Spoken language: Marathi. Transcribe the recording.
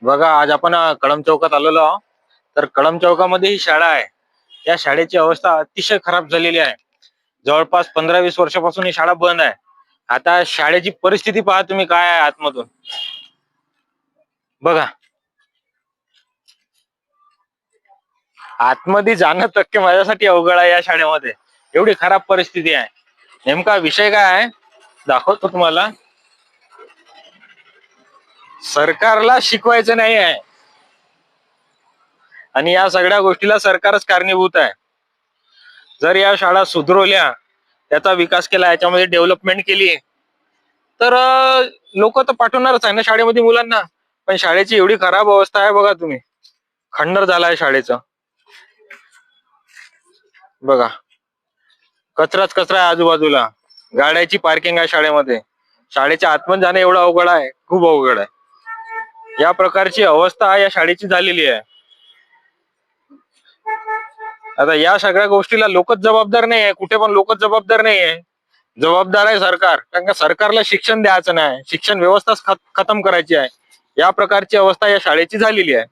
बघा, आज आपण कळम चौकात आलेलो आहोत. तर कळम चौकामध्ये ही शाळा आहे. या शाळेची अवस्था अतिशय खराब झालेली आहे. जवळपास 15-20 वर्षापासून ही शाळा बंद आहे. आता शाळेची परिस्थिती पहा तुम्ही काय आहे आतमधून. बघा, आतमध्ये जाणं तक्क माझ्यासाठी अवघड आहे या शाळेमध्ये. एवढी खराब परिस्थिती आहे. नेमका विषय काय आहे दाखवतो तुम्हाला. सरकारला शिकवायचं नाही आहे आणि या सगळ्या गोष्टीला सरकारच कारणीभूत आहे. जर या शाळा सुधरवल्या, त्याचा विकास केला, याच्यामध्ये डेव्हलपमेंट केली, तर लोक तर पाठवणारच आहे ना शाळेमध्ये मुलांना. पण शाळेची एवढी खराब अवस्था आहे बघा तुम्ही. खंडर झालाय शाळेचं. बघा, कचराच कचरा आहे आजूबाजूला. गाड्याची पार्किंग आहे शाळेमध्ये. शाळेच्या आतमध्ये जाणं एवढं अवघड आहे, खूप अवघड आहे. या प्रकारची अवस्था या शाळेची झालेली आहे. आता या सगळ्या गोष्टीला लोकच जबाबदार नाही आहे, कुठे पण लोकच जबाबदार नाही आहे. जबाबदार आहे सरकार. कारण का सरकारला शिक्षण द्यायचं नाही, शिक्षण व्यवस्थाच खतम करायची आहे. या प्रकारची अवस्था या शाळेची झालेली आहे.